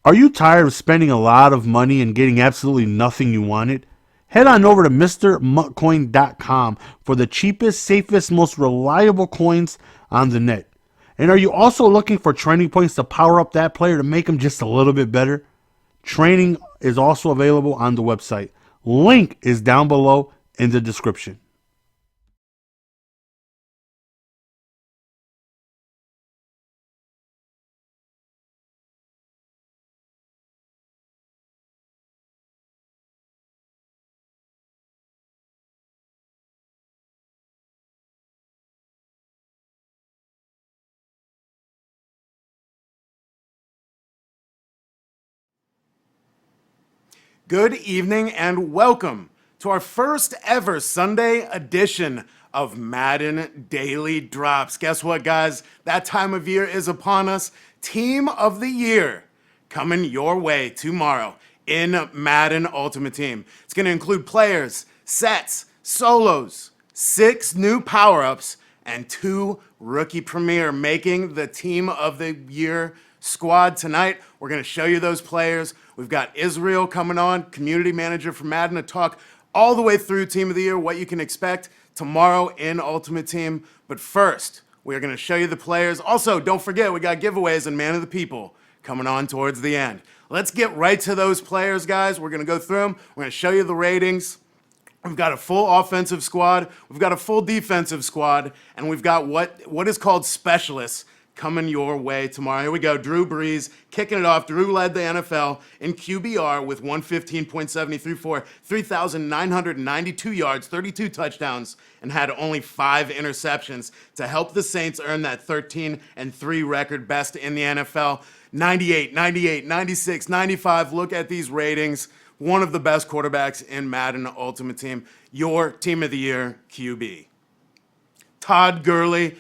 Are you tired of spending a lot of money and getting absolutely nothing you wanted? Head on over to MrMutCoin.com for the cheapest, safest, most reliable coins on the net. And are you also looking for training points to power up that player to make them just a little bit better? Training is also available on the website. Link is down below in the description. Good evening and welcome to our first ever Sunday edition of Madden Daily Drops. Guess what, guys? That time of year is upon us. Team of the Year coming your way tomorrow in Madden Ultimate Team. It's going to include players, sets, solos, 6 new power-ups, and 2 rookie premier, making the Team of the Year squad tonight. We're going to show you those players. We've got Israel coming on, community manager for Madden, to talk all the way through Team of the Year, what you can expect tomorrow in Ultimate Team. But first, we are going to show you the players. Also, don't forget, we got giveaways and Man of the People coming on towards the end. Let's get right to those players, guys. We're going to go through them. We're going to show you the ratings. We've got a full offensive squad, we've got a full defensive squad, and we've got what is called specialists coming your way tomorrow. Here we go. Drew Brees kicking it off. Drew led the NFL in QBR with 115.73 for 3,992 yards, 32 touchdowns, and had only 5 interceptions to help the Saints earn that 13-3 record, best in the NFL. 98, 98, 96, 95. Look at these ratings. One of the best quarterbacks in Madden Ultimate Team. Your Team of the Year QB. Todd Gurley,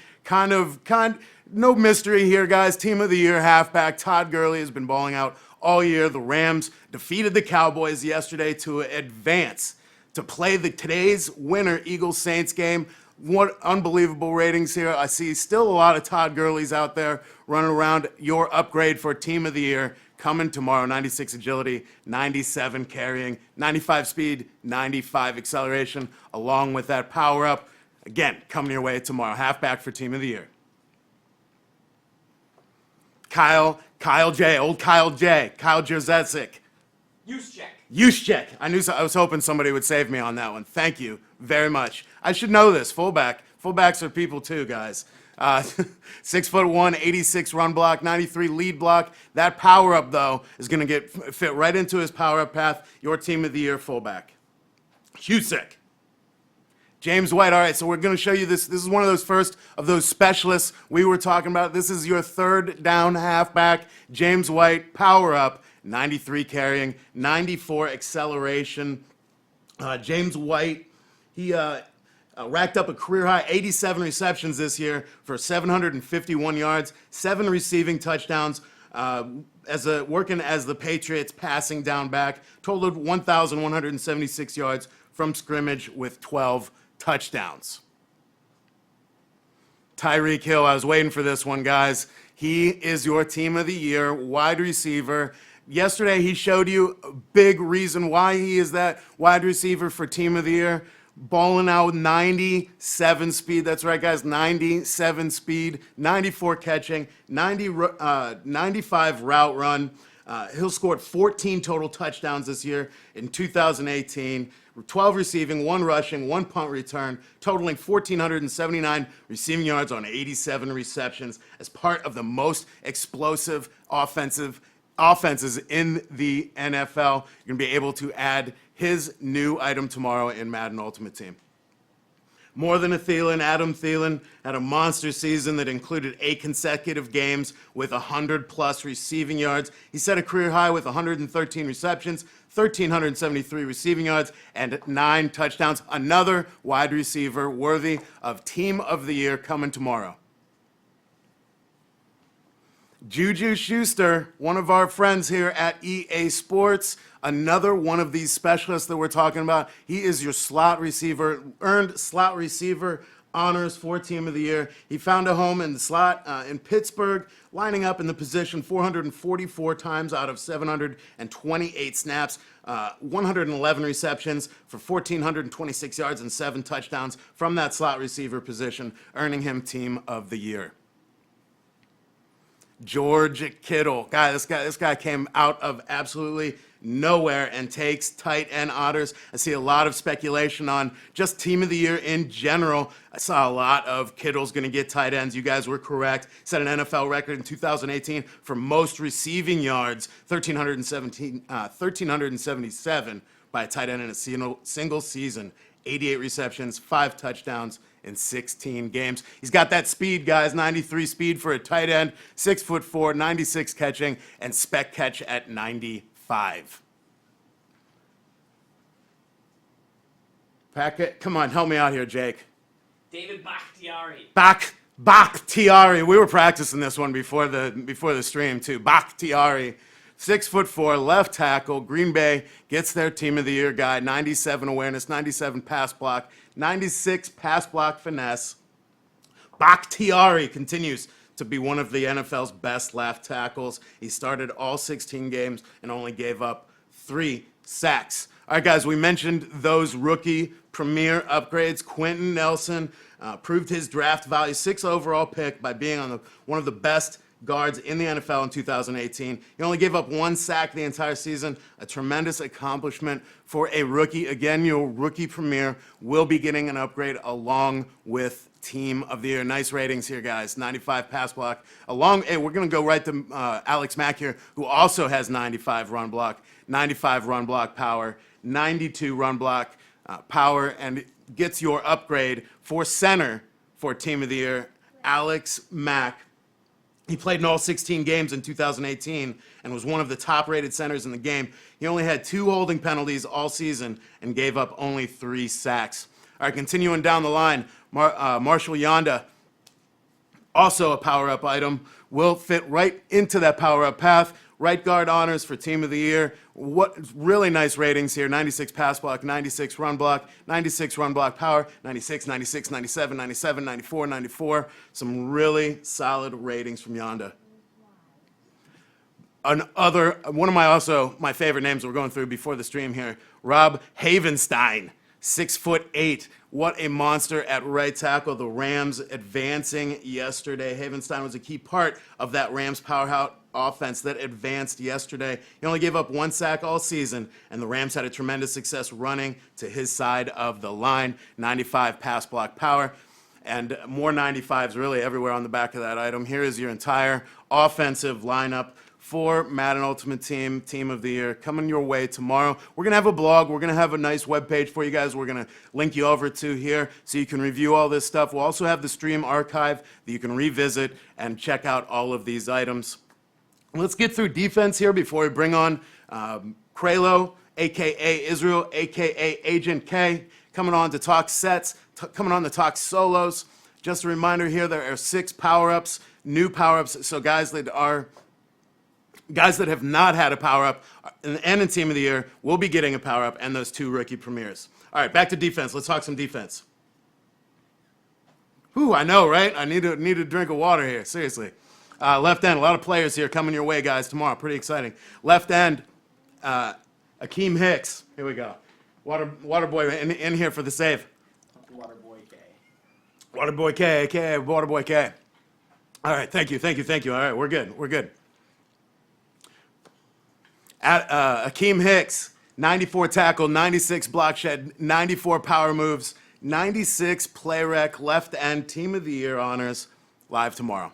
no mystery here, guys. Team of the Year halfback Todd Gurley has been balling out all year. The Rams defeated the Cowboys yesterday to advance to play today's winner Eagles-Saints game. What unbelievable ratings here. I see still a lot of Todd Gurleys out there running around. Your upgrade for Team of the Year coming tomorrow. 96 agility, 97 carrying, 95 speed, 95 acceleration, along with that power up. Again, coming your way tomorrow. Halfback for Team of the Year. Kyle J, old Kyle J, Kyle Jurzezik. Juszczyk. I was hoping somebody would save me on that one. Thank you very much. I should know this. Fullback. Fullbacks are people too, guys. 6'1", 86 run block, 93 lead block. That power up though is going to fit right into his power up path. Your Team of the Year fullback. Juszczyk. James White. All right, so we're going to show you this. This is one of those first of those specialists we were talking about. This is your third down halfback. James White, power up, 93 carrying, 94 acceleration. James White, he racked up a career high 87 receptions this year for 751 yards, 7 receiving touchdowns. Working as the Patriots passing down back, totaled 1,176 yards from scrimmage with 12 touchdowns. Tyreek Hill, I was waiting for this one, guys. He is your Team of the Year wide receiver. Yesterday, he showed you a big reason why he is that wide receiver for Team of the Year. Balling out 97 speed. That's right, guys. 97 speed, 94 catching, 95 route run. Hill scored 14 total touchdowns this year in 2018. 12 receiving, 1 rushing, 1 punt return, totaling 1,479 receiving yards on 87 receptions as part of the most explosive offenses in the NFL. You're going to be able to add his new item tomorrow in Madden Ultimate Team. More than a Thielen, Adam Thielen had a monster season that included 8 consecutive games with 100-plus receiving yards. He set a career high with 113 receptions, 1,373 receiving yards, and 9 touchdowns. Another wide receiver worthy of Team of the Year coming tomorrow. Juju Schuster, one of our friends here at EA Sports, another one of these specialists that we're talking about. He is your slot receiver, earned slot receiver honors for Team of the Year. He found a home in the slot in Pittsburgh, lining up in the position 444 times out of 728 snaps, 111 receptions for 1,426 yards and 7 touchdowns from that slot receiver position, earning him Team of the Year. George Kittle. This guy came out of absolutely nowhere and takes tight end honors. I see a lot of speculation on just Team of the Year in general. I saw a lot of Kittle's going to get tight ends. You guys were correct. Set an NFL record in 2018 for most receiving yards, 1,377 by a tight end in a single season. 88 receptions, 5 touchdowns in 16 games. He's got that speed, guys. 93 speed for a tight end, 6'4", 96 catching, and spec catch at 95. Packet, come on, help me out here, Jake. David Bakhtiari. Bakhtiari. We were practicing this one before the stream too. Bakhtiari. 6'4", left tackle. Green Bay gets their Team of the Year guy. 97 awareness, 97 pass block, 96 pass block finesse. Bakhtiari continues to be one of the NFL's best left tackles. He started all 16 games and only gave up 3 sacks. All right, guys, we mentioned those rookie premier upgrades. Quentin Nelson proved his draft value, 6th overall pick, by being on one of the best guards in the NFL in 2018. He only gave up 1 sack the entire season, a tremendous accomplishment for a rookie. Again, your rookie premier will be getting an upgrade along with Team of the Year. Nice ratings here, guys. 95 pass block. Hey, we're going to go right to Alex Mack here, who also has 95 run block, 95 run block power, 92 run block power, and gets your upgrade for center for Team of the Year, Alex Mack. He played in all 16 games in 2018 and was one of the top-rated centers in the game. He only had 2 holding penalties all season and gave up only 3 sacks. All right, continuing down the line, Marshall Yanda, also a power-up item, will fit right into that power-up path. Right guard honors for Team of the Year. What really nice ratings here. 96 pass block, 96 run block, 96 run block power, 96, 96, 97, 97, 94, 94. Some really solid ratings from Yonda. One of my favorite names we're going through before the stream here, Rob Havenstein, 6'8". What a monster at right tackle. The Rams advancing yesterday. Havenstein was a key part of that Rams powerhouse offense that advanced yesterday. He only gave up 1 sack all season, and the Rams had a tremendous success running to his side of the line. 95 pass block power, and more 95s really everywhere on the back of that item. Here is your entire offensive lineup for Madden Ultimate Team, Team of the Year, coming your way tomorrow. We're going to have a blog. We're going to have a nice webpage for you guys. We're going to link you over to here so you can review all this stuff. We'll also have the stream archive that you can revisit and check out all of these items. Let's get through defense here before we bring on Kralo, a.k.a. Israel, a.k.a. Agent K, coming on to talk sets, coming on to talk solos. Just a reminder here, there are 6 power-ups, new power-ups, so guys that have not had a power-up and in Team of the Year will be getting a power-up, and those 2 rookie premieres. All right, back to defense. Let's talk some defense. Whew, I know, right? I need a drink of water here, seriously. Left end, a lot of players here coming your way, guys, tomorrow. Pretty exciting. Left end, Akeem Hicks. Here we go. Waterboy in here for the save. Waterboy K. Waterboy K, a.k.a. Waterboy K. All right, thank you. All right, we're good. Akeem Hicks, 94 tackle, 96 block shed, 94 power moves, 96 play rec, left end, Team of the Year honors, live tomorrow.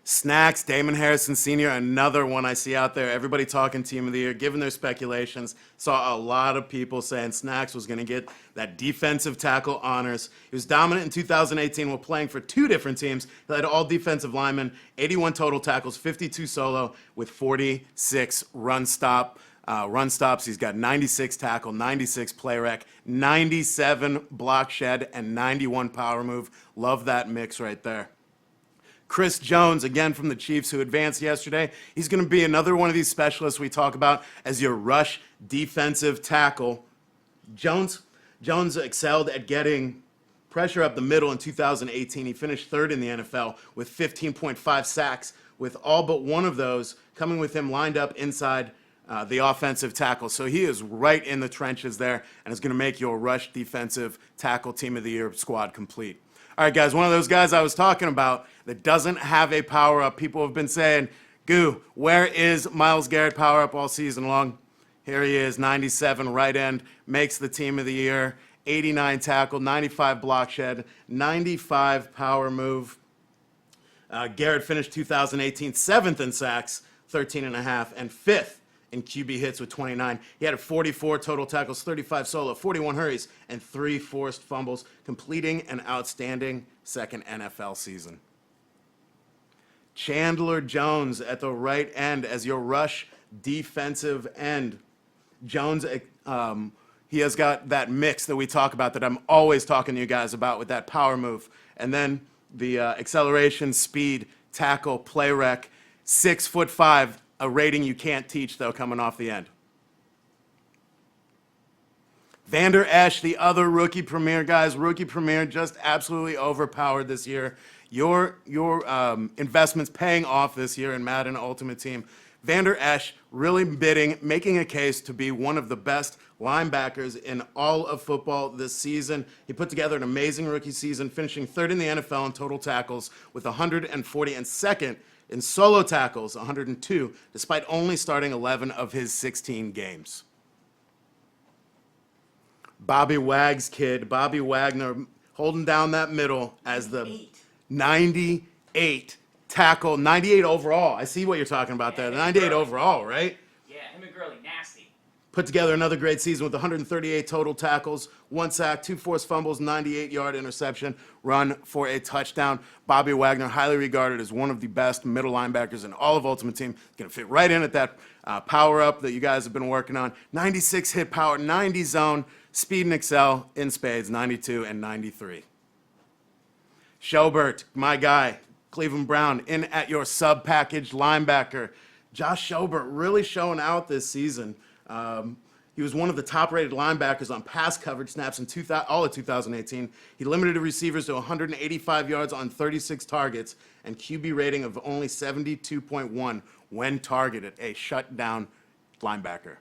Snacks, Damon Harrison Sr., another one I see out there. Everybody talking Team of the Year, giving their speculations. Saw a lot of people saying Snacks was going to get that defensive tackle honors. He was dominant in 2018 while playing for 2 different teams. He led all defensive linemen, 81 total tackles, 52 solo, with 46 run stops. He's got 96 tackle, 96 play rec, 97 block shed, and 91 power move. Love that mix right there. Chris Jones, again from the Chiefs, who advanced yesterday. He's going to be another one of these specialists we talk about as your rush defensive tackle. Jones Jones excelled at getting pressure up the middle in 2018. He finished third in the NFL with 15.5 sacks, with all but one of those coming with him lined up inside the offensive tackle. So he is right in the trenches there and is going to make your rush defensive tackle team of the year squad complete. All right, guys, one of those guys I was talking about that doesn't have a power-up. People have been saying, Goo, where is Myles Garrett power-up all season long? Here he is, 97 right end, makes the team of the year, 89 tackle, 95 block shed, 95 power move. Garrett finished 2018 7th in sacks, 13.5, and 5th in QB hits with 29. He had 44 total tackles, 35 solo, 41 hurries, and 3 forced fumbles, completing an outstanding second NFL season. Chandler Jones at the right end as your rush defensive end. Jones, he has got that mix that we talk about that I'm always talking to you guys about with that power move. And then the acceleration, speed, tackle, play rec, 6'5", a rating you can't teach, though, coming off the end. Vander Esch, the other rookie premier, guys. Rookie premier, just absolutely overpowered this year. Your investments paying off this year in Madden Ultimate Team. Vander Esch really making a case to be one of the best linebackers in all of football this season. He put together an amazing rookie season, finishing third in the NFL in total tackles with 140 and second in solo tackles, 102, despite only starting 11 of his 16 games. Bobby Wag's kid, Bobby Wagner, holding down that middle as the 98 tackle, 98 overall. I see what you're talking about there. The 98 overall, right? Yeah, him and Gurley, nasty. Put together another great season with 138 total tackles, 1 sack, 2 forced fumbles, 98-yard interception, run for a touchdown. Bobby Wagner, highly regarded as one of the best middle linebackers in all of Ultimate Team. Going to fit right in at that power-up that you guys have been working on. 96 hit power, 90 zone, speed and excel in spades, 92 and 93. Schobert, my guy, Cleveland Brown, in at your sub-package linebacker. Josh Schobert really showing out this season. He was one of the top-rated linebackers on pass coverage snaps in all of 2018. He limited receivers to 185 yards on 36 targets and QB rating of only 72.1 when targeted, a shutdown linebacker.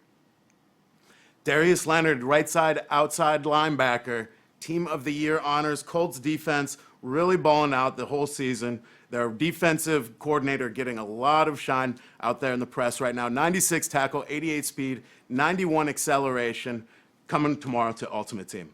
Darius Leonard, right side, outside linebacker, team of the year honors. Colts defense really balling out the whole season. Their defensive coordinator getting a lot of shine out there in the press right now. 96 tackle, 88 speed, 91 acceleration, coming tomorrow to Ultimate Team.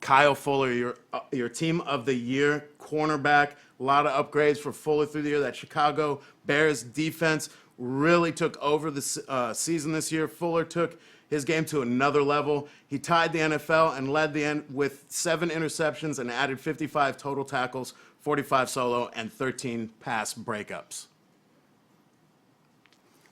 Kyle Fuller, your team of the year cornerback. A lot of upgrades for Fuller through the year. That Chicago Bears defense really took over the season this year. Fuller took his game to another level. He tied the NFL and led the end with 7 interceptions and added 55 total tackles, 45 solo, and 13 pass breakups.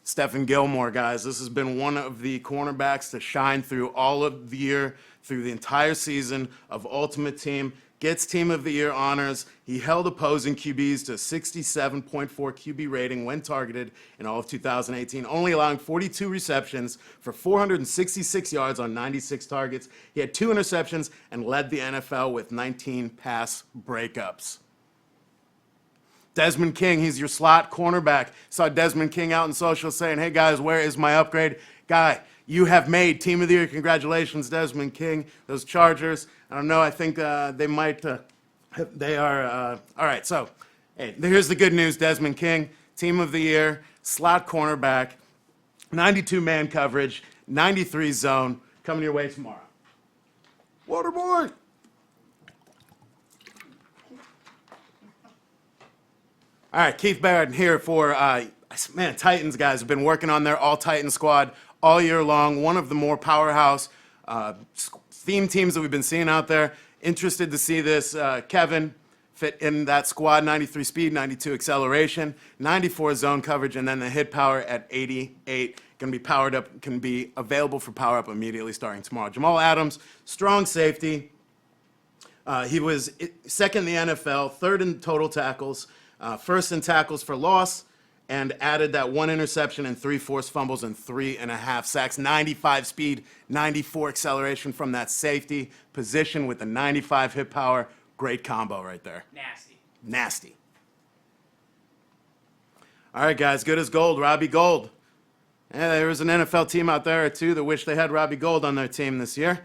Stephen Gilmore, guys, this has been one of the cornerbacks to shine through all of the year, through the entire season of Ultimate Team. Gets Team of the Year honors. He held opposing QBs to 67.4 QB rating when targeted in all of 2018, only allowing 42 receptions for 466 yards on 96 targets. He had 2 interceptions and led the NFL with 19 pass breakups. Desmond King, he's your slot cornerback. Saw Desmond King out in social saying, hey guys, where is my upgrade? Guy, you have made Team of the Year. Congratulations, Desmond King. Those Chargers, I don't know, I think they might, they are, all right, so, hey, here's the good news, Desmond King, Team of the Year, slot cornerback, 92-man coverage, 93 zone, coming your way tomorrow. Waterboy! All right, Keith Barrett here for, Titans guys have been working on their all-Titan squad all year long. One of the more powerhouse theme teams that we've been seeing out there. Interested to see this. Kevin fit in that squad, 93 speed, 92 acceleration, 94 zone coverage, and then the hit power at 88. Going to be powered up, can be available for power up immediately starting tomorrow. Jamal Adams, strong safety. He was second in the NFL, third in total tackles, first in tackles for loss, and added that 1 interception and 3 forced fumbles and 3.5 sacks. 95 speed, 94 acceleration from that safety position with the 95 hit power. Great combo right there. Nasty. Nasty. All right, guys, good as gold. Robbie Gould. Yeah, there was an NFL team out there, too, that wished they had Robbie Gould on their team this year.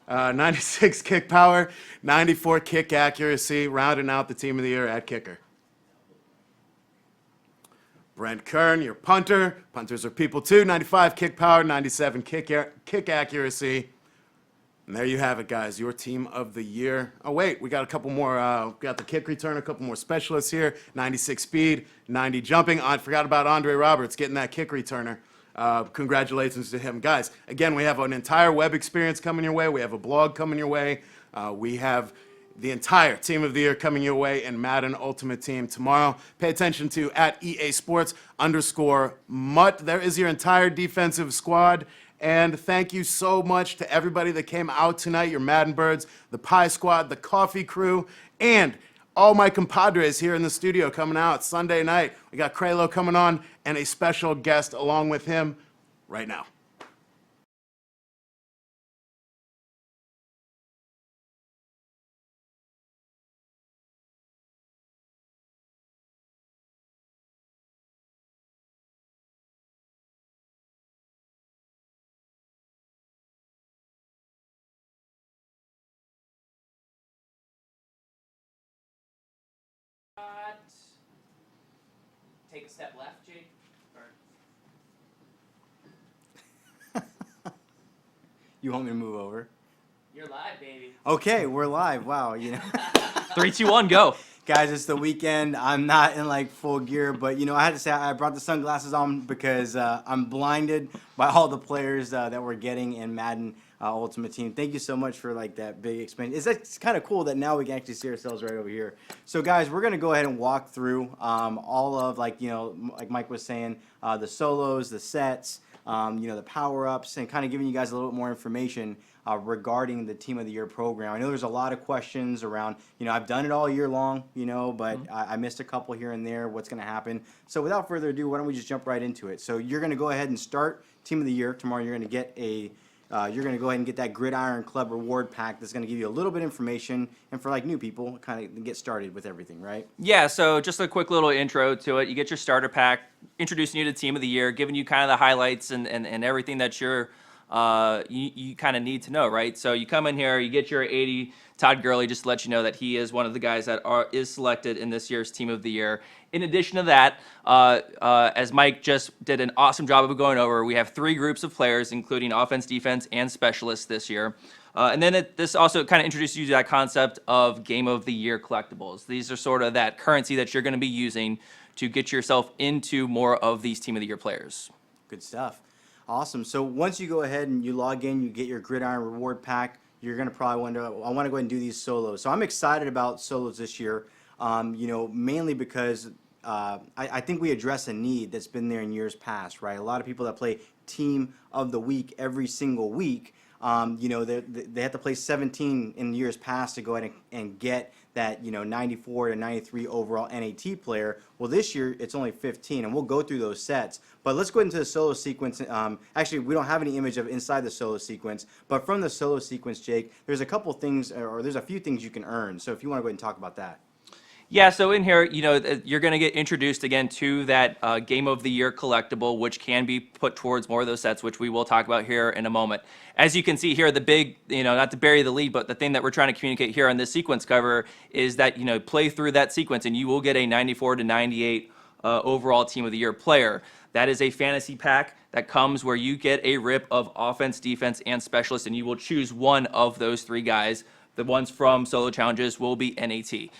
96 kick power, 94 kick accuracy, rounding out the team of the year at kicker. Brent Kern, your punter. Punters are people, too. 95 kick power, 97 kick accuracy. And there you have it, guys, your team of the year. Oh, wait, we got a couple more. We got the kick return, a couple more specialists here. 96 speed, 90 jumping. I forgot about Andre Roberts getting that kick returner. Congratulations to him. Guys, again, we have an entire web experience coming your way. We have a blog coming your way. We have the entire team of the year coming your way in Madden Ultimate Team tomorrow. Pay attention to @EA Sports_MUT. There is your entire defensive squad. And thank you so much to everybody that came out tonight, your Madden Birds, the Pie Squad, the Coffee Crew, and all my compadres here in the studio coming out Sunday night. We got Kralo coming on and a special guest along with him right now. Take a step left, Jake. Or You want me to move over? you're live, baby. Okay, we're live. Wow, 3, 2, 1, go. Guys, it's the weekend. I'm not in like full gear, but I had to say I brought the sunglasses on because I'm blinded by all the players that we're getting in Madden Ultimate Team. Thank you so much for like that big expansion. It's kind of cool that now we can actually see ourselves right over here. So guys, we're gonna go ahead and walk through all of like Mike was saying, the solos, the sets, the power-ups, and kind of giving you guys a little bit more information regarding the Team of the Year program. I know there's a lot of questions around, I've done it all year long, but I missed a couple here and there. What's going to happen? So without further ado, why don't we just jump right into it? So you're going to go ahead and start Team of the Year. Tomorrow you're going to get you're going to go ahead and get that Gridiron Club reward pack that's going to give you a little bit of information, and for like new people, kind of get started with everything, right? Yeah, so just a quick little intro to it. You get your starter pack, introducing you to Team of the Year, giving you kind of the highlights and everything that you kind of need to know, right? So you come in here, you get your 80 Todd Gurley, just to let you know that he is one of the guys that is selected in this year's Team of the Year. In addition to that, as Mike just did an awesome job of going over, we have 3 groups of players, including offense, defense, and specialists this year. And then this also kind of introduces you to that concept of Game of the Year collectibles. These are sort of that currency that you're going to be using to get yourself into more of these Team of the Year players. Good stuff. Awesome. So once you go ahead and you log in, you get your Gridiron reward pack, you're going to probably wonder, I want to go ahead and do these solos. So I'm excited about solos this year, mainly because I think we address a need that's been there in years past, right? A lot of people that play Team of the Week every single week, they have to play 17 in years past to go ahead and get that 94 to 93 overall NAT player. Well, this year it's only 15, and we'll go through those sets. But let's go into the solo sequence. Actually, we don't have any image of inside the solo sequence, but from the solo sequence, Jake, there's a couple things, or there's a few things you can earn. So if you want to go ahead and talk about that. Yeah, so in here, you're going to get introduced again to that Game of the Year collectible, which can be put towards more of those sets, which we will talk about here in a moment. As you can see here, the big, not to bury the lead, but the thing that we're trying to communicate here on this sequence cover is that, play through that sequence and you will get a 94 to 98 overall Team of the Year player. That is a fantasy pack that comes where you get a rip of offense, defense, and specialist, and you will choose one of those 3 guys. The ones from solo challenges will be NAT.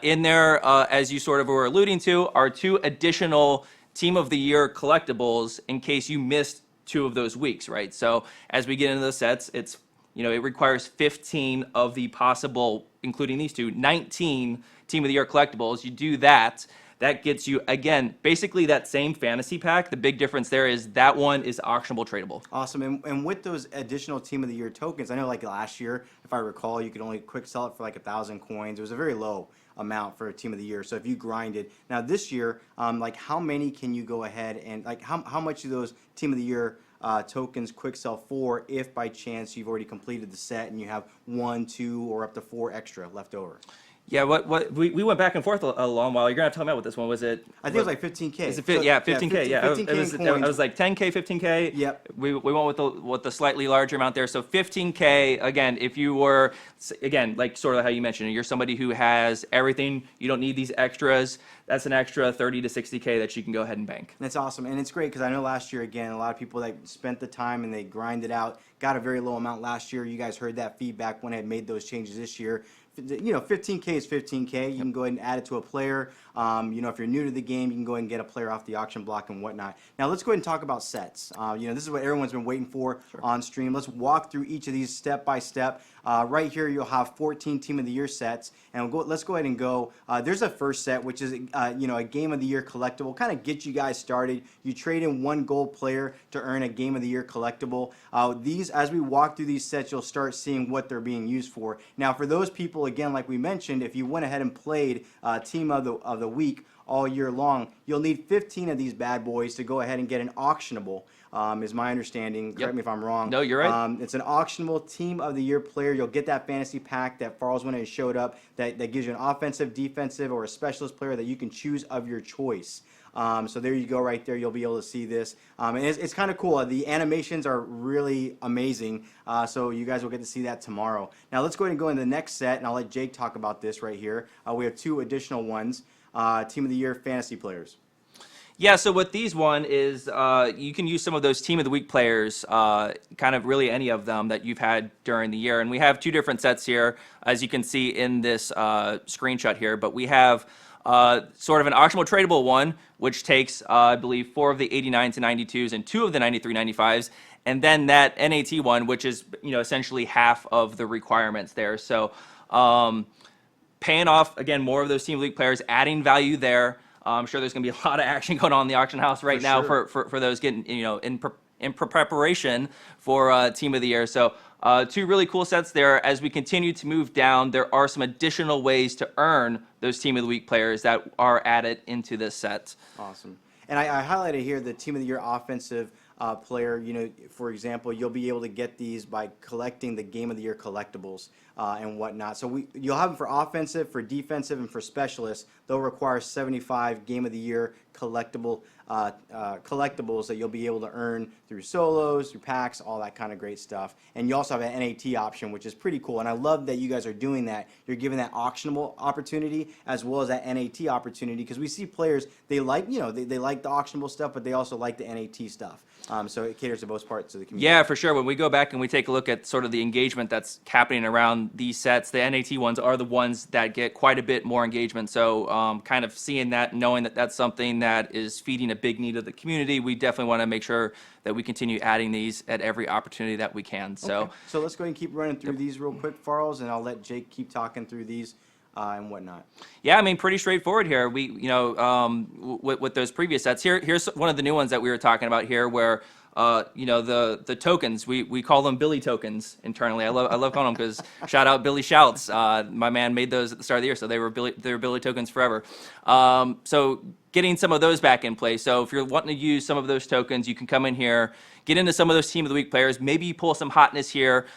In there, as you sort of were alluding to, are 2 additional Team of the Year collectibles in case you missed 2 of those weeks, right? So as we get into the sets, it requires 15 of the possible, including these 2, 19 Team of the Year collectibles. You do that. That gets you, again, basically that same fantasy pack. The big difference there is that one is auctionable tradable. Awesome. And with those additional Team of the Year tokens, I know like last year, if I recall, you could only quick sell it for like 1,000 coins. It was a very low amount for a team of the year. So if you grinded, now this year, like how many can you go ahead and like how much do those team of the year tokens quick sell for if by chance you've already completed the set and you have 1, 2, or up to 4 extra left over? Yeah, what we went back and forth a long while. You're gonna have to tell me about this one. Was it? I think it was like 15K. Is it So, yeah, 15K. Yeah, 15K it was. in coins. I was like 10K, 15K. Yep. We went with the slightly larger amount there. So 15K again. If you were again like sort of how you mentioned, you're somebody who has everything. You don't need these extras. That's an extra 30 to 60K that you can go ahead and bank. That's awesome, and it's great because I know last year again a lot of people that spent the time and they grinded out got a very low amount last year. You guys heard that feedback when I had made those changes this year. 15K is 15K. You can go ahead and add it to a player. If you're new to the game, you can go ahead and get a player off the auction block and whatnot. Now let's go ahead and talk about sets. This is what everyone's been waiting for on stream. Let's walk through each of these step by step. Right here, you'll have 14 Team of the Year sets, and let's go ahead and go. There's a first set, which is a Game of the Year collectible. Kind of get you guys started. You trade in 1 gold player to earn a Game of the Year collectible. These, as we walk through these sets, you'll start seeing what they're being used for. Now, for those people, again, like we mentioned, if you went ahead and played Team of the Week all year long, you'll need 15 of these bad boys to go ahead and get an auctionable. Is my understanding. Correct me if I'm wrong. No, you're right. It's an auctionable Team of the Year player. You'll get that fantasy pack that Farles went and showed up that gives you an offensive, defensive, or a specialist player that you can choose of your choice. So there you go right there. You'll be able to see this. And it's kind of cool. The animations are really amazing. So you guys will get to see that tomorrow. Now let's go ahead and go into the next set, and I'll let Jake talk about this right here. We have 2 additional ones. Team of the Year fantasy players. Yeah, so what these one is, you can use some of those Team of the Week players, kind of really any of them that you've had during the year. And we have 2 different sets here, as you can see in this screenshot here. But we have sort of an auctionable tradable one, which takes, I believe, 4 of the 89 to 92s and 2 of the 93 95s. And then that NAT one, which is essentially half of the requirements there. So paying off, again, more of those Team of the Week players, adding value there. I'm sure there's going to be a lot of action going on in the auction house right now for those getting in preparation for Team of the Year. So 2 really cool sets there. As we continue to move down, there are some additional ways to earn those Team of the Week players that are added into this set. Awesome. And I highlighted here the Team of the Year offensive player. For example, you'll be able to get these by collecting the Game of the Year collectibles and whatnot. So you'll have them for offensive, for defensive, and for specialists. They'll require 75 Game of the Year collectibles that you'll be able to earn through solos, through packs, all that kind of great stuff. And you also have an NAT option, which is pretty cool. And I love that you guys are doing that. You're giving that auctionable opportunity as well as that NAT opportunity, because we see players, they like they like the auctionable stuff, but they also like the NAT stuff. So it caters to both parts of the community. Yeah, for sure. When we go back and we take a look at sort of the engagement that's happening around these sets, the NAT ones are the ones that get quite a bit more engagement. So kind of seeing that, knowing that that's something that is feeding a big need of the community, we definitely want to make sure that we continue adding these at every opportunity that we can. So, okay. So let's go ahead and keep running through these real quick, Farles, and I'll let Jake keep talking through these. And whatnot. Yeah, I mean, pretty straightforward here. We, with those previous sets, here's one of the new ones that we were talking about here, where the tokens, we call them Billy tokens internally. I love calling them because shout out Billy Shouts. My man made those at the start of the year, so they were Billy tokens forever. So getting some of those back in play. So if you're wanting to use some of those tokens, you can come in here, get into some of those Team of the Week players. Maybe you pull some hotness here.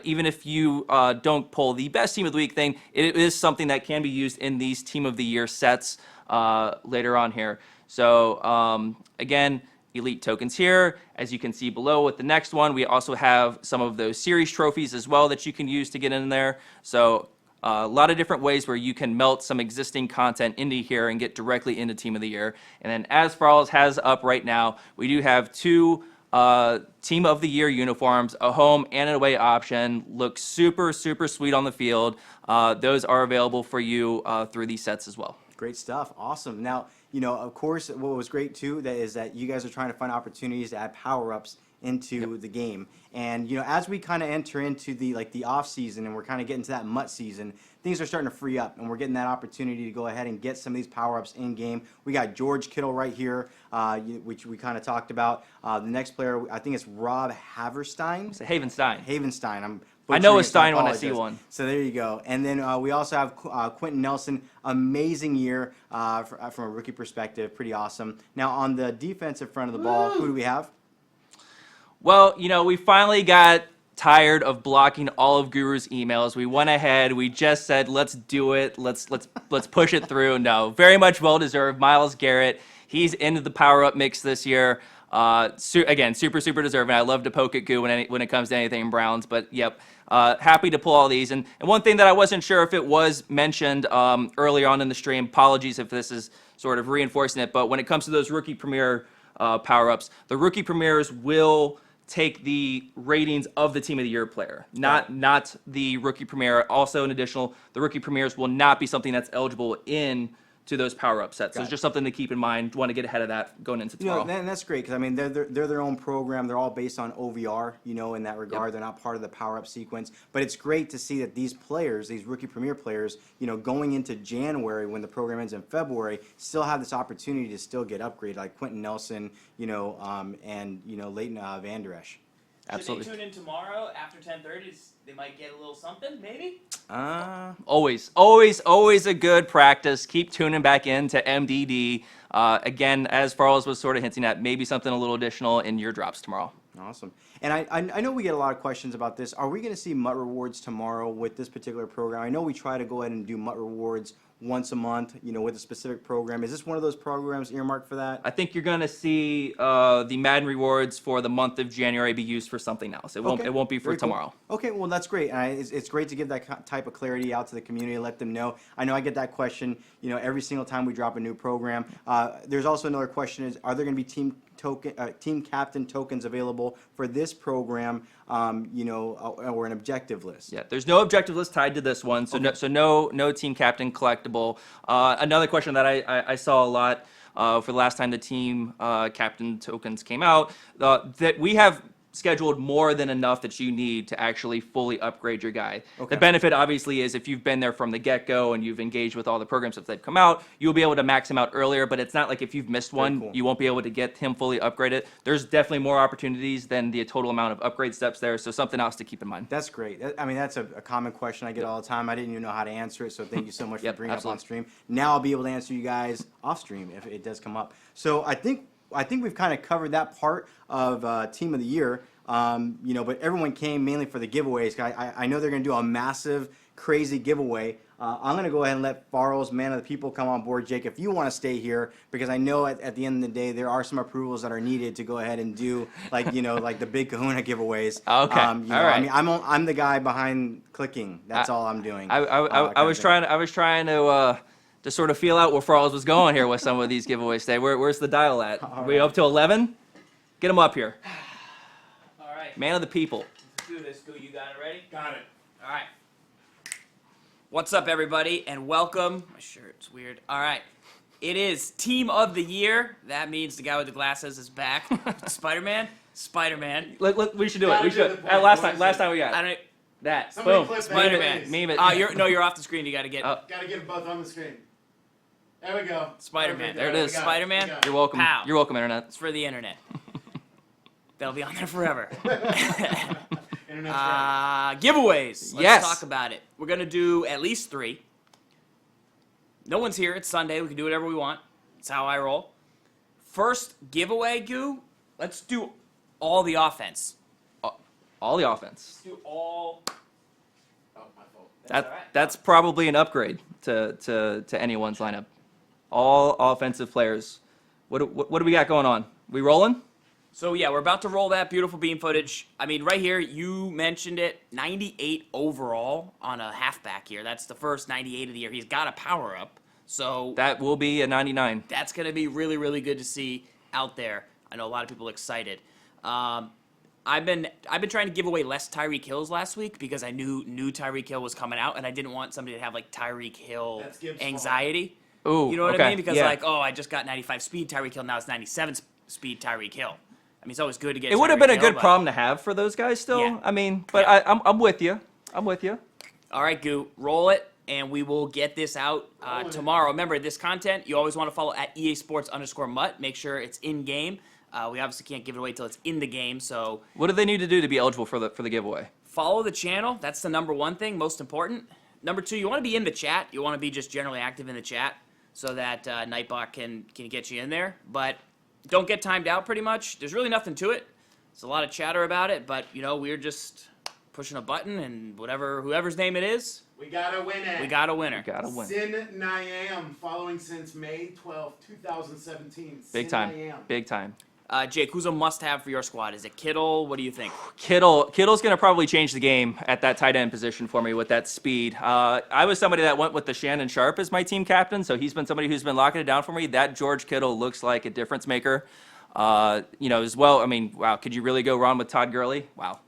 Even if you don't pull the best Team of the Week thing, it is something that can be used in these Team of the Year sets later on here. So again, elite tokens here. As you can see below with the next one, we also have some of those series trophies as well that you can use to get in there. So a lot of different ways where you can melt some existing content into here and get directly into Team of the Year. And then as Farles has up right now, we do have 2 Team of the Year uniforms, a home and an away option. Look super, super sweet on the field. Those are available for you through these sets as well. Great stuff. Awesome. Now, of course, what was great too is that you guys are trying to find opportunities to add power-ups into the game. And as we kind of enter into the off season and we're kind of getting to that MUT season, things are starting to free up and we're getting that opportunity to go ahead and get some of these power-ups in game. We got George Kittle right here, which we kind of talked about. The next player, I think it's Rob Haverstein. It's Havenstein. Havenstein. I'm I know a butchering it, so Stein when I see apologize. one. So there you go. And then we also have Quentin Nelson, amazing year from a rookie perspective, pretty awesome. Now on the defensive front of the ball, who do we have? Well, we finally got tired of blocking all of Guru's emails. We went ahead. We just said, let's do it. Let's push it through. No, very much well deserved. Myles Garrett, he's into the power up mix this year. Again, super deserving. I love to poke at Goo when it comes to anything Browns, but yep. Happy to pull all these. And one thing that I wasn't sure if it was mentioned early on in the stream, apologies if this is sort of reinforcing it, but when it comes to those rookie premier power-ups, the rookie premiers will take the ratings of the team of the year player, not the rookie premier. Also, in additional, the rookie premiers will not be something that's eligible in to those power-up sets. So it's just something to keep in mind. Want to get ahead of that going into tomorrow. And that's great because I mean they're their own program. They're all based on OVR. In that regard, they're not part of the power-up sequence. But it's great to see that these players, these rookie premier players, going into January when the program ends in February, still have this opportunity to still get upgraded, like Quentin Nelson, and Leighton Vander Esch. Absolutely. Should they tune in tomorrow after 10:30? They might get a little something, maybe? Always a good practice. Keep tuning back in to MDD. Again, as Farles was sort of hinting at, maybe something a little additional in your drops tomorrow. Awesome. And I know we get a lot of questions about this. Are we going to see MUT rewards tomorrow with this particular program? I know we try to go ahead and do MUT rewards once a month, with a specific program. Is this one of those programs earmarked for that? I think you're going to see the Madden rewards for the month of January be used for something else. It won't be for Very cool. tomorrow. Okay, well that's great. It's great to give that type of clarity out to the community, let them know. I know I get that question, every single time we drop a new program. There's also another question: are there going to be team captain tokens available for this program? Or an objective list? Yeah, there's no objective list tied to this one, so no team captain collectible. Another question that I saw a lot for the last time the team captain tokens came out, that we have scheduled more than enough that you need to actually fully upgrade your guy. Okay. The benefit obviously is if you've been there from the get-go and you've engaged with all the programs that they've come out, you'll be able to max him out earlier, but it's not like if you've missed one, cool. you won't be able to get him fully upgraded. There's definitely more opportunities than the total amount of upgrade steps there, so something else to keep in mind. That's great. That's a common question I get all the time. I didn't even know how to answer it, so thank you so much for bringing it up on stream. Now I'll be able to answer you guys off stream if it does come up. So I think we've kind of covered that part of Team of the Year. But everyone came mainly for the giveaways. I know they're going to do a massive, crazy giveaway. I'm going to go ahead and let Farrell's Man of the People come on board. Jake, if you want to stay here, because I know at the end of the day, there are some approvals that are needed to go ahead and do, like the big kahuna giveaways. Okay. All right. I'm the guy behind clicking. That's all I'm doing. I was trying to sort of feel out where Farrell's was going here with some of these giveaways today. Where's the dial at? Are we up to 11? Get him up here. All right. Man of the People. Let's do this. You got it ready? Got it. All right. What's up, everybody, and welcome. My shirt's weird. All right. It is Team of the Year. That means the guy with the glasses is back. Spider-Man. We should do it. Gotta We do should. the point. Last What is time we got I it. don't. That. Somebody Boom. clip that. Spider-Man. Meme it. You're off the screen. You got to get Gotta get them both on the screen. There we go. Spider-Man. Perfect. There it is. We got Spider-Man. We got You're welcome. Pow. You're welcome, Internet. It's for the internet. They'll be on there forever. Internet's right. Giveaways. Let's Yes. talk about it. We're gonna do at least 3. No one's here. It's Sunday. We can do whatever we want. That's how I roll. First giveaway, Goo. Let's do all the offense. All the offense. Let's do all. Oh, my fault. That's probably an upgrade to anyone's lineup. All offensive players. What do we got going on? We rolling? So yeah, we're about to roll that beautiful beam footage. I mean, right here, you mentioned it. 98 overall on a halfback here. That's the first 98 of the year. He's got a power up. So That will be a 99. that's going to be really, really good to see out there. I know a lot of people are excited. I've been trying to give away less Tyreek Hills last week because I knew Tyreek Hill was coming out, and I didn't want somebody to have like Tyreek Hill That's Gibbs' anxiety. Ooh, You know what okay. I mean? Because Yeah. like, oh, I just got 95 speed Tyreek Hill, now it's 97 speed Tyreek Hill. I mean, it's always good to get. It would have Tyreek been a Hill, good but- problem to have for those guys still. Yeah. I mean, but Yeah. I'm with you. I'm with you. All right, Goo, roll it, and we will get this out tomorrow. Remember, this content, you always want to follow at EA Sports_MUT. Make sure it's in game. We obviously can't give it away till it's in the game, so What do they need to do to be eligible for the giveaway? Follow the channel. That's the number one thing, most important. Number two, you want to be in the chat. You want to be just generally active in the chat so that Nightbot can get you in there. But don't get timed out pretty much. There's really nothing to it. There's a lot of chatter about it, but, we're just pushing a button and whoever's name it is, We got a winner. we got a winner. Got to win. Sin Niam, following since May 12, 2017. Big Sin time. Niam. Big time. Jake, who's a must-have for your squad? Is it Kittle? What do you think? Kittle's going to probably change the game at that tight end position for me with that speed. I was somebody that went with the Shannon Sharp as my team captain, so he's been somebody who's been locking it down for me. That George Kittle looks like a difference maker. As well, wow, could you really go wrong with Todd Gurley? Wow.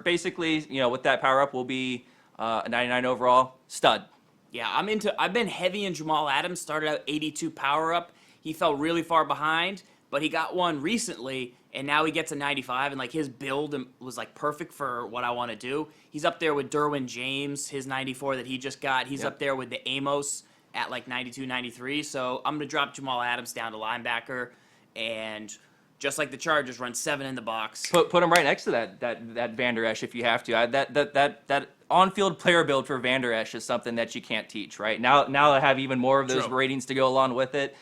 Basically, with that power up will be a 99 overall stud. Yeah, I've been heavy in Jamal Adams. Started out 82 power up. He fell really far behind, but he got one recently, and now he gets a 95. And his build was perfect for what I want to do. He's up there with Derwin James, his 94 that he just got. He's up there with the Amos at 92, 93. So I'm gonna drop Jamal Adams down to linebacker, and just like the Chargers, run 7 in the box. Put him right next to that Van Der Esch if you have to. That on-field player build for Van Der Esch is something that you can't teach, right? Now I have even more of those True. ratings to go along with it.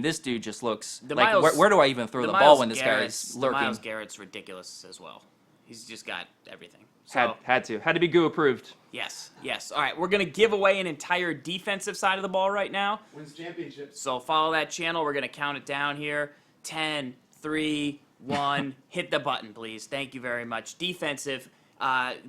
This dude just looks Miles- where do I even throw the ball Myles when this Garrett's- guy's the lurking? Myles Garrett's ridiculous as well. He's just got everything. So, Had to be goo approved. yes. All right, we're going to give away an entire defensive side of the ball right now. Wins championships. So follow that channel. We're going to count it down here. 10, 3, 1. Hit the button, please. Thank you very much. Defensive.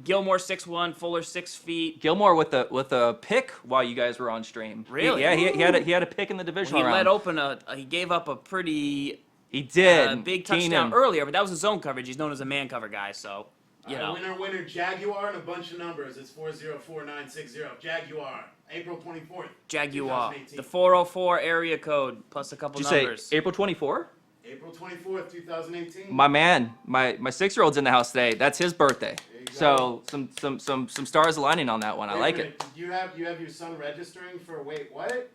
Gilmore 6'1", Fuller 6 feet. Gilmore with a pick while you guys were on stream. Really? He had a pick in the divisional He round. let open he gave up a pretty He did. big touchdown Keenan. earlier, but that was a zone coverage. He's known as a man cover guy, so you know. Winner, Jaguar, and a bunch of numbers. It's 404960. Jaguar, April 24th. Jaguar. 2018. The 404 area code plus a couple Did you numbers. say April 24? April 24th, 2018. My man, my 6-year-old's in the house today. That's his birthday. There you So some stars aligning on that one. I Wait a like minute, it. You have your son registering for what?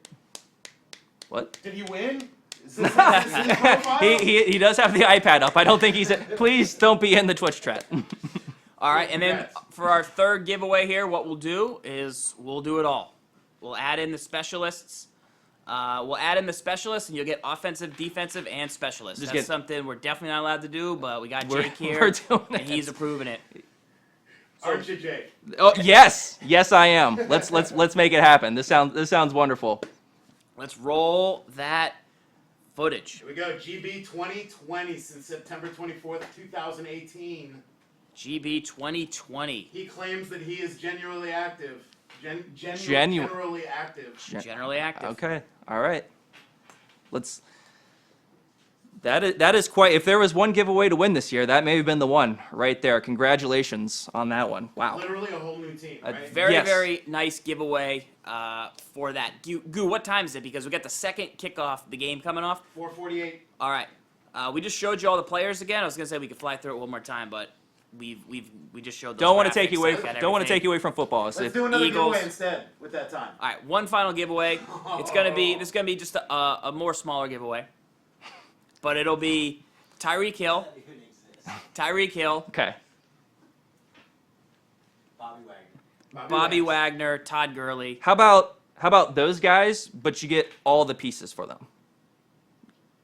What? Did he win? Is this his profile? He does have the iPad up. I don't think he's. Please don't be in the Twitch chat. All right, and then Congrats. for our third giveaway here, what we'll do is we'll do it all. We'll add in the specialists. And you'll get offensive, defensive, and specialists. Just That's get- something we're definitely not allowed to do, but we got We're- Jake here, we're doing and it. he's approving it. Aren't you, Jake? Oh yes, I am. Let's make it happen. This sounds wonderful. Let's roll that footage. Here we go. GB 2020 since September 24th, 2018. GB 2020. He claims that he is genuinely active. Genu- Generally active. Generally active. Okay. All right. Let's. That is quite. If there was one giveaway to win this year, that may have been the one right there. Congratulations on that one. Wow. Literally a whole new team, right? Very, Yes. very nice giveaway for that. Goo, what time is it? Because we got the second kickoff, the game coming off. 448. All right. We just showed you all the players again. I was gonna say we could fly through it one more time, but we just showed. Those Don't want to take graphics. you away. I got Don't want to everything. take you away from football. So Let's if- do another Eagles. giveaway instead with that time. All right, one final giveaway. It's gonna be this is gonna be just a more smaller giveaway, but it'll be Tyreek Hill. Tyreek Hill, Okay. Bobby Wagner, Todd Gurley. How about those guys, but you get all the pieces for them?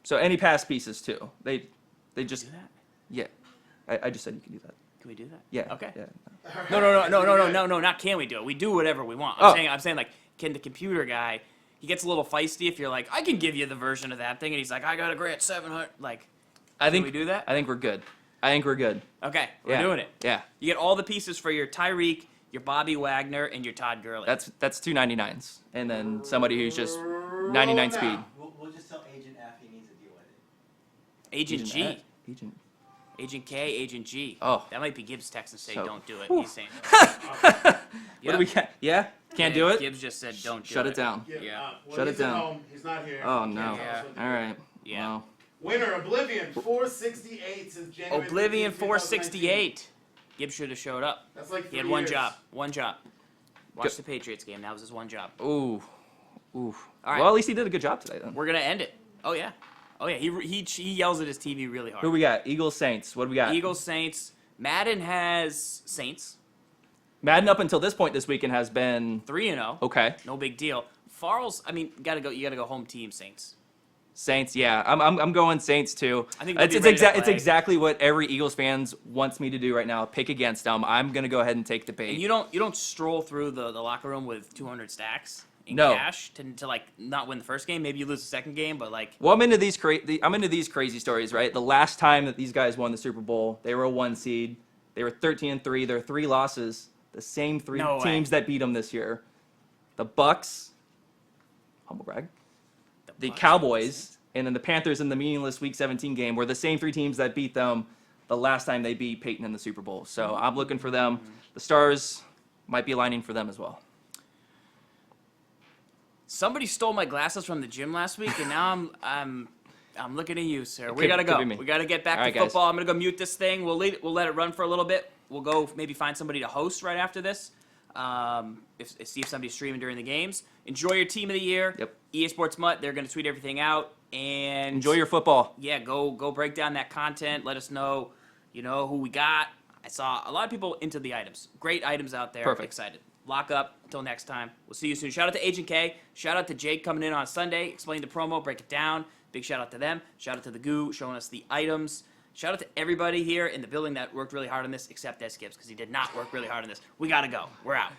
So any pass pieces too. They just Do that? yeah. I just said you can do that. Can we do that? Yeah. Okay. Yeah. No. Not can we do it? We do whatever we want. Oh. I'm saying like, can the computer guy? He gets a little feisty if you're like, I can give you the version of that thing, and he's like, I got a grant 700. Like, I think we do that? I think we're good. okay, we're Yeah. doing it. Yeah. You get all the pieces for your Tyreek, your Bobby Wagner, and your Todd Gurley. That's 299s, and then somebody who's just 99 Roll speed. now. We'll just tell Agent F he needs to deal with it. Agent G. Ed, Agent. Agent K, Agent G. Oh. That might be Gibbs text and say, So- don't do it. Whew. He's saying, What Yeah. do we get? Yeah. Can't do it. Gibbs just said, don't do Shut it. it down. Give Yeah. up. Well, Shut he's it at down. home. He's not here. Oh He no. can't tell us what to All do. right. Yeah. Well, Winner, Oblivion, 468 since January. Oblivion 13th, 2019. 468. Gibbs should have showed up. That's like 3 He had one years. job. One job. Watch the Patriots game. That was his one job. ooh. All right. Well, at least he did a good job today then. We're gonna end it. Oh yeah. He yells at his TV really hard. Who we got? Eagles, Saints. What do we got? Eagles, Saints. Madden has Saints. Madden up until this point this weekend has been 3-0. okay. No big deal. Farrell's, I mean, you gotta go home team, Saints. Saints, yeah, I'm going Saints too. I think they'll it's be ready to it's play. exactly what every Eagles fans wants me to do right now. Pick against them. I'm gonna go ahead and take the bait. And you don't stroll through the locker room with 200 stacks in No. cash to like not win the first game. Maybe you lose the second game, but like Well, I'm into these crazy stories, right? The last time that these guys won the Super Bowl, they were a 1 seed. They were 13-3. There are 3 losses. The same 3 No way. teams that beat them this year. The Bucks, humble brag, the Bucks. Cowboys, and then the Panthers in the meaningless Week 17 game were the same 3 teams that beat them the last time they beat Peyton in the Super Bowl. So I'm looking for them. The stars might be aligning for them as well. somebody stole my glasses from the gym last week, and now I'm looking at you, sir. We could- gotta could go. be me. We gotta get back All to right, guys. football. I'm gonna go mute this thing. We'll let it run for a little bit. We'll go maybe find somebody to host right after this. See if somebody's streaming during the games. Enjoy your team of the year. Yep. EA Sports MUT. They're gonna tweet everything out and Enjoy your football. yeah. Go break down that content. Let us know. Who we got. I saw a lot of people into the items. Great items out there. Perfect. Excited. Lock up. Until next time. We'll see you soon. Shout out to Agent K. Shout out to Jake coming in on Sunday. Explain the promo. Break it down. Big shout out to them. Shout out to the Goo showing us the items. Shout out to everybody here in the building that worked really hard on this, except Des Gibbs, because he did not work really hard on this. We gotta go. We're out.